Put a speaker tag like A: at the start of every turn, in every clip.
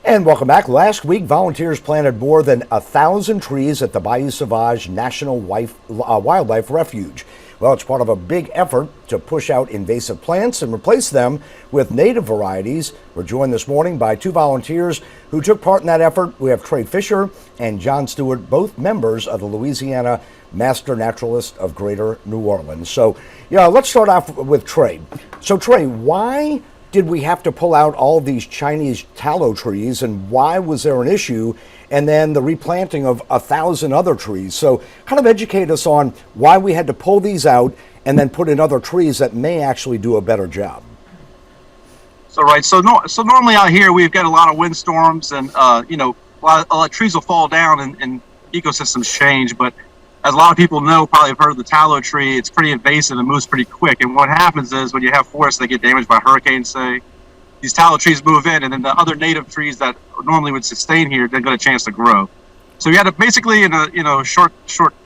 A: And welcome back. Last week, volunteers planted more than 1,000 trees at the Bayou Sauvage National Wildlife Refuge. Well, it's part of a big effort to push out invasive plants and replace them with native varieties. We're joined this morning by two volunteers who took part in that effort. We have Trey Fisher and John Stewart, both members of the Louisiana Master Naturalist of Greater New Orleans. So, let's start off with Trey. So, Trey, why did we have to pull out all these Chinese tallow trees, and why was there an issue? And then the replanting of 1,000 other trees. So kind of educate us on why we had to pull these out and then put in other trees that may actually do a better job.
B: So normally out here we've got a lot of windstorms, and a lot of trees will fall down and ecosystems change. But as a lot of people know, probably have heard of the tallow tree. It's pretty invasive and moves pretty quick. And what happens is when you have forests that get damaged by hurricanes, say, these tallow trees move in, and then the other native trees that normally would sustain here, they've got a chance to grow. So you had to basically, in a short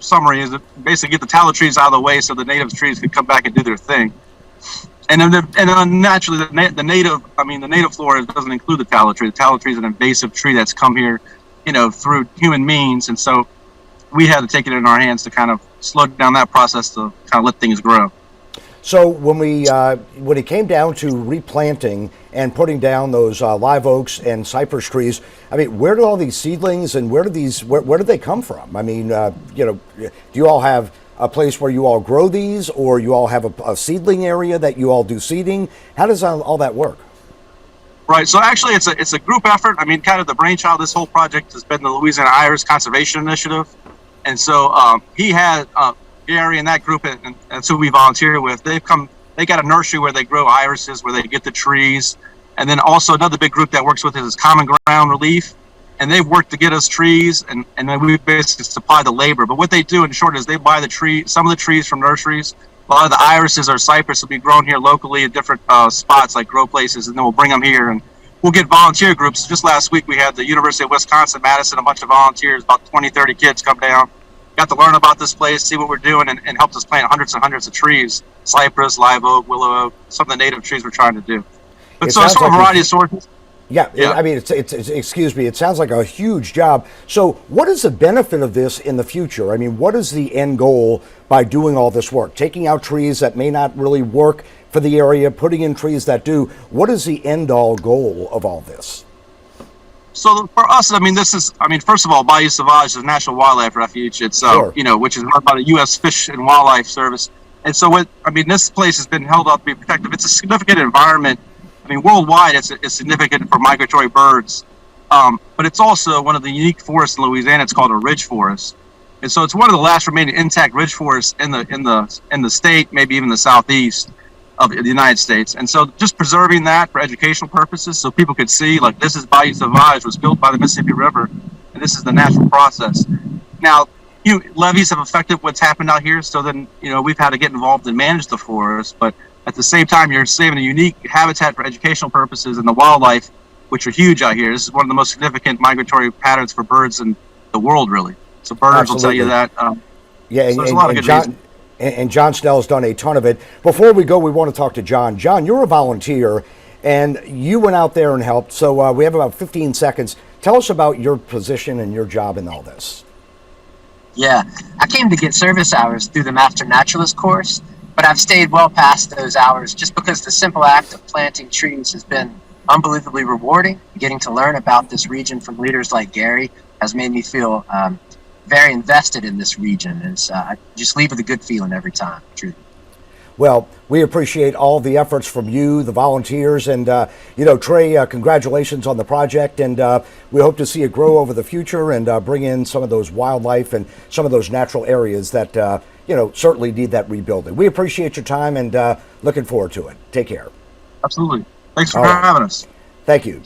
B: summary, is to basically get the tallow trees out of the way so the native trees could come back and do their thing. And then naturally, the native flora doesn't include the tallow tree. The tallow tree is an invasive tree that's come here, through human means, and so we had to take it in our hands to kind of slow down that process to kind of let things grow.
A: So when it came down to replanting and putting down those live oaks and cypress trees, I mean, where do all these seedlings and where do they come from? I mean, do you all have a place where you all grow these, or you all have a seedling area that you all do seeding? How does all that work?
B: Right. So actually, it's a group effort. I mean, kind of the brainchild of this whole project has been the Louisiana Iris Conservation Initiative. And so he had Gary and that group, and that's who we volunteer with. They got a nursery where they grow irises, where they get the trees. And then also another big group that works with it is Common Ground Relief. And they've worked to get us trees, and then we basically supply the labor. But what they do, in short, is they buy some of the trees from nurseries. A lot of the irises or cypress will be grown here locally at different spots, like grow places, and then we'll bring them here. And we'll get volunteer groups. Just last week, we had the University of Wisconsin-Madison, a bunch of volunteers, about 20, 30 kids come down, got to learn about this place, see what we're doing, and helped us plant hundreds and hundreds of trees, cypress, live oak, willow oak, some of the native trees we're trying to do. But so it's from a variety of sources.
A: Yeah, I mean, it's excuse me, it sounds like a huge job. So what is the benefit of this in the future? I mean, what is the end goal by doing all this work? Taking out trees that may not really work for the area, putting in trees that do. What is the end-all goal of all this?
B: So for us, first of all, Bayou Sauvage is a National Wildlife Refuge. It's,
A: Sure.
B: Which is run by the U.S. Fish and Wildlife Service. And so this place has been held out to be protected. It's a significant environment. I mean, worldwide, it's significant for migratory birds. But it's also one of the unique forests in Louisiana. It's called a ridge forest. And so it's one of the last remaining intact ridge forests in the state, maybe even the southeast of the United States. And so just preserving that for educational purposes, so people could see, like, this is Bayou Sauvage, was built by the Mississippi River, and this is the natural process. Now, levees have affected what's happened out here, so then, we've had to get involved and manage the forest, but at the same time, you're saving a unique habitat for educational purposes and the wildlife, which are huge out here. This is one of the most significant migratory patterns for birds in the world, really. So birds will tell you that.
A: So
B: there's a lot of good reasons.
A: And John Snell's done a ton of it. Before we go, we want to talk to John. John, you're a volunteer, and you went out there and helped. So we have about 15 seconds. Tell us about your position and your job in all this.
C: Yeah, I came to get service hours through the Master Naturalist course, but I've stayed well past those hours just because the simple act of planting trees has been unbelievably rewarding. Getting to learn about this region from leaders like Gary has made me feel very invested in this region, and I just leave with a good feeling every time, truly.
A: Well, we appreciate all the efforts from you, the volunteers, and Trey, congratulations on the project, and we hope to see it grow over the future and bring in some of those wildlife and some of those natural areas that certainly need that rebuilding. We appreciate your time and looking forward to it. Take care.
B: Absolutely. Thanks for having us.
A: Thank you.